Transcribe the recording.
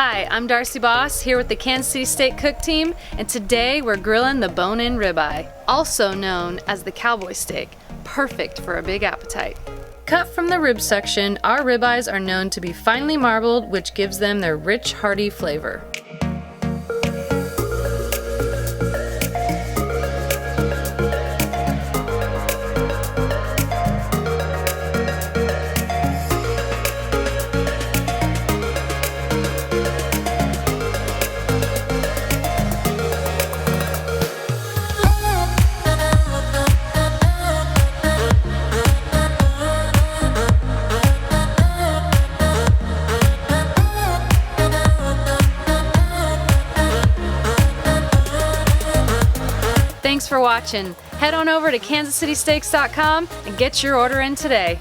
Hi, I'm Darcy Boss here with the Kansas City Steak Cook Team, and today we're grilling the bone-in ribeye, also known as the cowboy steak, perfect for a big appetite. Cut from the rib section, our ribeyes are known to be finely marbled, which gives them their rich, hearty flavor. Thanks for watching. Head on over to kansascitysteaks.com and get your order in today.